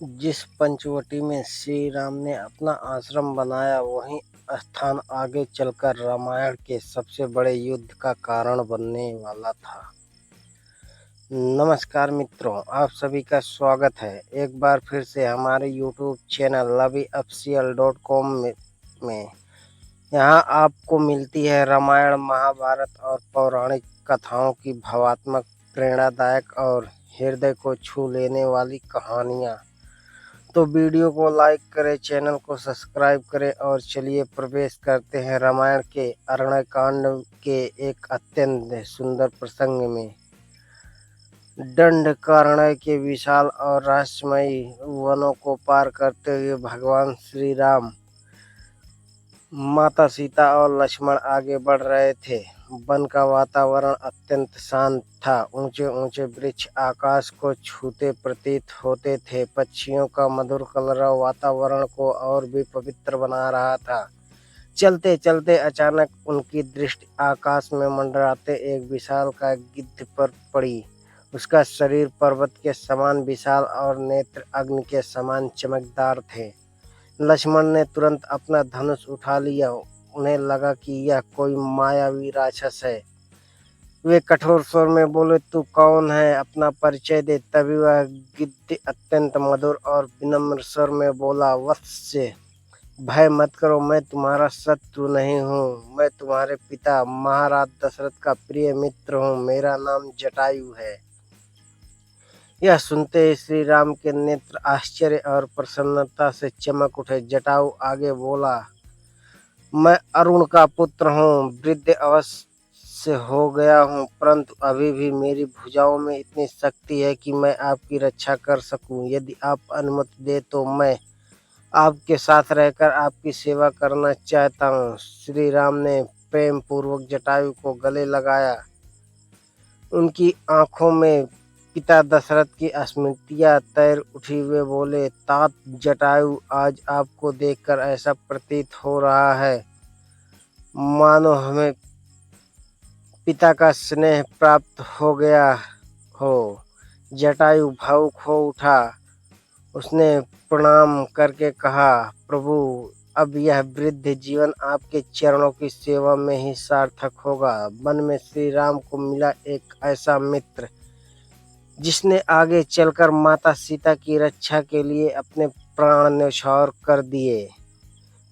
जिस पंचवटी में श्री राम ने अपना आश्रम बनाया, वही स्थान आगे चलकर रामायण के सबसे बड़े युद्ध का कारण बनने वाला था। नमस्कार मित्रों, आप सभी का स्वागत है एक बार फिर से हमारे यूट्यूब चैनल LaviOfficial.com में। यहाँ आपको मिलती है रामायण, महाभारत और पौराणिक कथाओं की भावात्मक, प्रेरणादायक और हृदय को छू लेने वाली कहानियाँ। तो वीडियो को लाइक करें, चैनल को सब्सक्राइब करें और चलिए प्रवेश करते हैं रामायण के अरण्यकांड के एक अत्यंत सुंदर प्रसंग में। दंडकारण्य के विशाल और रहस्यमयी वनों को पार करते हुए भगवान श्री राम, माता सीता और लक्ष्मण आगे बढ़ रहे थे। वन का वातावरण अत्यंत शांत था। ऊंचे ऊंचे वृक्ष आकाश को छूते प्रतीत होते थे। पक्षियों का मधुर कलरव वातावरण को और भी पवित्र बना रहा था। चलते चलते अचानक उनकी दृष्टि आकाश में मंडराते एक विशालकाय गिद्ध पर पड़ी। उसका शरीर पर्वत के समान विशाल और नेत्र अग्नि के समान चमकदार थे। लक्ष्मण ने तुरंत अपना धनुष उठा लिया। उन्हें लगा कि यह कोई मायावी राक्षस है। वे कठोर स्वर में बोले, तू कौन है? अपना परिचय दे। तभी वह गिद्ध अत्यंत मधुर और विनम्र स्वर में बोला, वत्स, भय मत करो, मैं तुम्हारा शत्रु नहीं हूँ। मैं तुम्हारे पिता महाराज दशरथ का प्रिय मित्र हूँ। मेरा नाम जटायु है। यह सुनते ही श्री राम के नेत्र आश्चर्य और प्रसन्नता से चमक उठे। जटायु आगे बोला, मैं अरुण का पुत्र हूँ। वृद्ध अवश्य हो गया हूँ, परंतु अभी भी मेरी भुजाओं में इतनी शक्ति है कि मैं आपकी रक्षा कर सकूं। यदि आप अनुमति दे तो मैं आपके साथ रहकर आपकी सेवा करना चाहता हूँ। श्री राम ने प्रेम पूर्वक जटायु को गले लगाया। उनकी आंखों में पिता दशरथ की स्मृतियां तैर उठी। वे बोले, तात जटायु, आज आपको देखकर ऐसा प्रतीत हो रहा है मानो हमें पिता का स्नेह प्राप्त हो गया हो। जटायु भावुक हो उठा। उसने प्रणाम करके कहा, प्रभु, अब यह वृद्ध जीवन आपके चरणों की सेवा में ही सार्थक होगा। वन में श्री राम को मिला एक ऐसा मित्र जिसने आगे चलकर माता सीता की रक्षा के लिए अपने प्राण न्यौछावर कर दिए।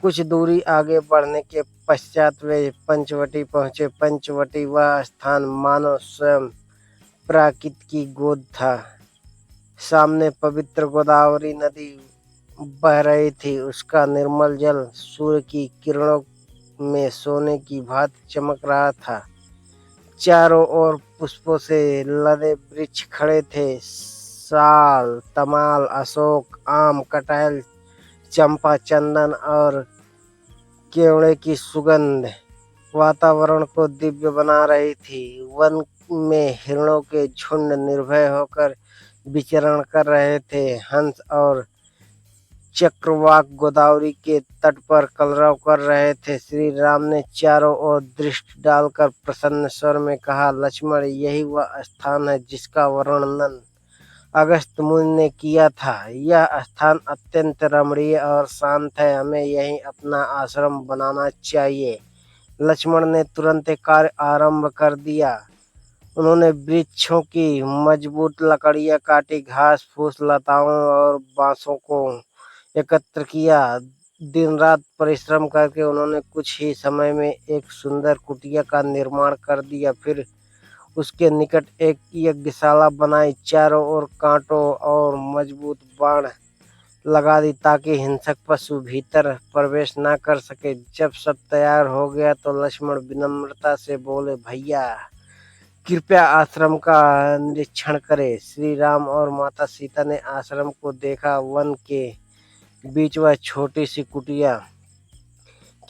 कुछ दूरी आगे बढ़ने के पश्चात वे पंचवटी पहुंचे। पंचवटी वह स्थान मानो स्वयं प्रकृति की गोद था। सामने पवित्र गोदावरी नदी बह रही थी। उसका निर्मल जल सूर्य की किरणों में सोने की भांति चमक रहा था। चारों ओर पुष्पों से लदे वृक्ष खड़े थे। साल, तमाल, अशोक, आम, कटहल, चंपा, चंदन और केवड़े की सुगंध वातावरण को दिव्य बना रही थी। वन में हिरणों के झुंड निर्भय होकर विचरण कर रहे थे। हंस और चक्रवाक गोदावरी के तट पर कलरव कर रहे थे। श्री राम ने चारों ओर दृष्टि डालकर प्रसन्न स्वर में कहा, लक्ष्मण, यही वह स्थान है जिसका वर्णन अगस्त्य मुनि ने किया था। यह स्थान अत्यंत रमणीय और शांत है। हमें यहीं अपना आश्रम बनाना चाहिए। लक्ष्मण ने तुरंत कार्य आरंभ कर दिया। उन्होंने वृक्षों की मजबूत लकड़ियां काटी, घास फूस, लताओं और बांसों को एकत्र किया। दिन रात परिश्रम करके उन्होंने कुछ ही समय में एक सुंदर कुटिया का निर्माण कर दिया। फिर उसके निकट एक यज्ञशाला बनाई। चारों ओर कांटों और मजबूत बाण लगा दी ताकि हिंसक पशु भीतर प्रवेश न कर सके। जब सब तैयार हो गया तो लक्ष्मण विनम्रता से बोले, भैया, कृपया आश्रम का निरीक्षण करें। श्री राम और माता सीता ने आश्रम को देखा। वन के बीच वह छोटी सी कुटिया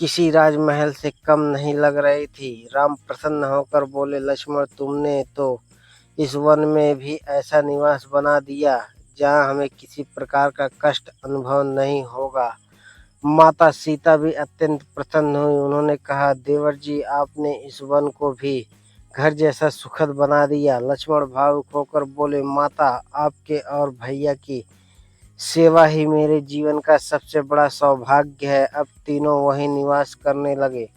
किसी राजमहल से कम नहीं लग रही थी। राम प्रसन्न होकर बोले, लक्ष्मण, तुमने तो इस वन में भी ऐसा निवास बना दिया जहाँ हमें किसी प्रकार का कष्ट अनुभव नहीं होगा। माता सीता भी अत्यंत प्रसन्न हुई। उन्होंने कहा, देवर जी, आपने इस वन को भी घर जैसा सुखद बना दिया। लक्ष्मण भावुक होकर बोले, माता, आपके और भैया की सेवा ही मेरे जीवन का सबसे बड़ा सौभाग्य है। अब तीनों वहीं निवास करने लगे।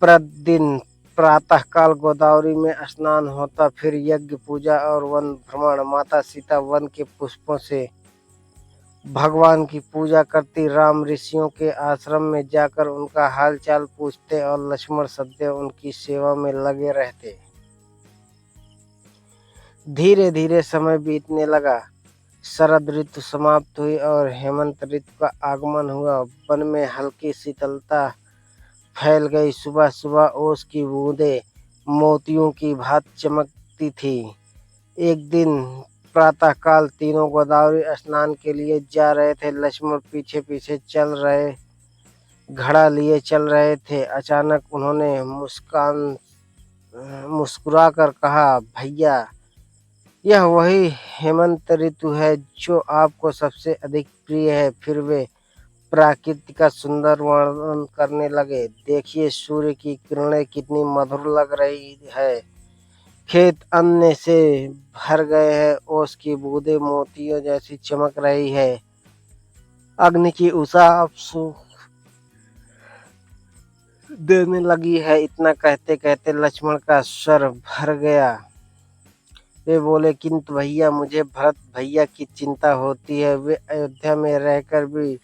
प्रतिदिन प्रातःकाल गोदावरी में स्नान होता, फिर यज्ञ पूजा और वन भ्रमण। माता सीता वन के पुष्पों से भगवान की पूजा करती, राम ऋषियों के आश्रम में जाकर उनका हालचाल पूछते और लक्ष्मण सदैव उनकी सेवा में लगे रहते। धीरे धीरे समय बीतने लगा। शरद ऋतु समाप्त हुई और हेमंत ऋतु का आगमन हुआ। वन में हल्की शीतलता फैल गई। सुबह सुबह ओस की बूंदें मोतियों की भांति चमकती थी। एक दिन प्रातःकाल तीनों गोदावरी स्नान के लिए जा रहे थे। लक्ष्मण पीछे पीछे चल रहे, घड़ा लिए चल रहे थे। अचानक उन्होंने मुस्कुराकर कहा, भैया, यह वही हेमंत ऋतु है जो आपको सबसे अधिक प्रिय है। फिर वे प्रकृति का सुंदर वर्णन करने लगे। देखिए, सूर्य की किरणें कितनी मधुर लग रही है, खेत अन्न से भर गए हैं, ओस की बूंदें मोतियों जैसी चमक रही है, अग्नि की उषा अब सुख देने लगी है। इतना कहते कहते लक्ष्मण का स्वर भर गया। वे बोले, किंतु भैया, मुझे भरत भैया की चिंता होती है। वे अयोध्या में रहकर भी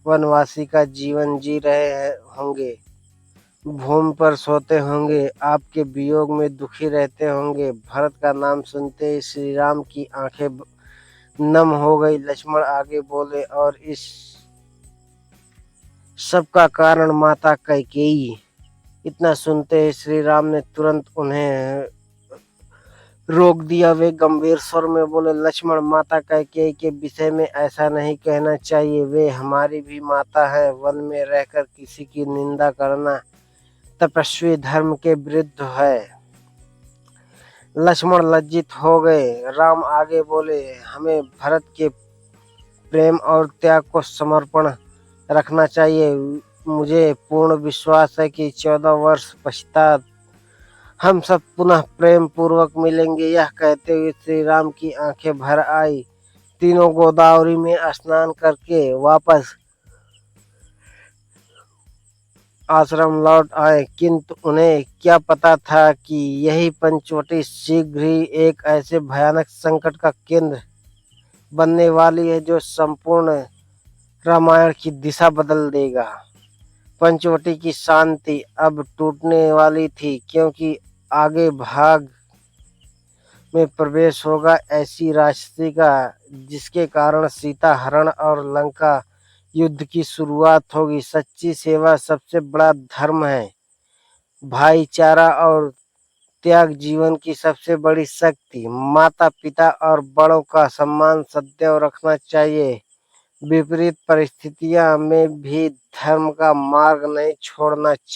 वनवासी का जीवन जी रहे होंगे, भूमि पर सोते होंगे, आपके वियोग में दुखी रहते होंगे। भरत का नाम सुनते ही श्री राम की आंखें नम हो गई। लक्ष्मण आगे बोले, और इस सब का कारण माता कैकेयी। इतना सुनते ही श्री राम ने तुरंत उन्हें रोक दिया। वे गंभीर स्वर में बोले, लक्ष्मण, माता कैकेयी के विषय में ऐसा नहीं कहना चाहिए। वे हमारी भी माता है। वन में रहकर किसी की निंदा करना तपस्वी धर्म के विरुद्ध है। लक्ष्मण लज्जित हो गए। राम आगे बोले, हमें भरत के प्रेम और त्याग को समर्पण रखना चाहिए। मुझे पूर्ण विश्वास है कि 14 वर्ष पश्चात हम सब पुनः प्रेम पूर्वक मिलेंगे। यह कहते हुए श्री राम की आंखें भर आई। तीनों गोदावरी में स्नान करके वापस आश्रम लौट आए, किंतु उन्हें क्या पता था कि यही पंचवटी शीघ्र ही एक ऐसे भयानक संकट का केंद्र बनने वाली है जो संपूर्ण रामायण की दिशा बदल देगा। पंचवटी की शांति अब टूटने वाली थी, क्योंकि आगे भाग में प्रवेश होगा ऐसी राक्षसी का, जिसके कारण सीता हरण और लंका युद्ध की शुरुआत होगी। सच्ची सेवा सबसे बड़ा धर्म है। भाईचारा और त्याग जीवन की सबसे बड़ी शक्ति। माता पिता और बड़ों का सम्मान सदैव रखना चाहिए। विपरीत परिस्थितियों में भी धर्म का मार्ग नहीं छोड़ना चाहिए।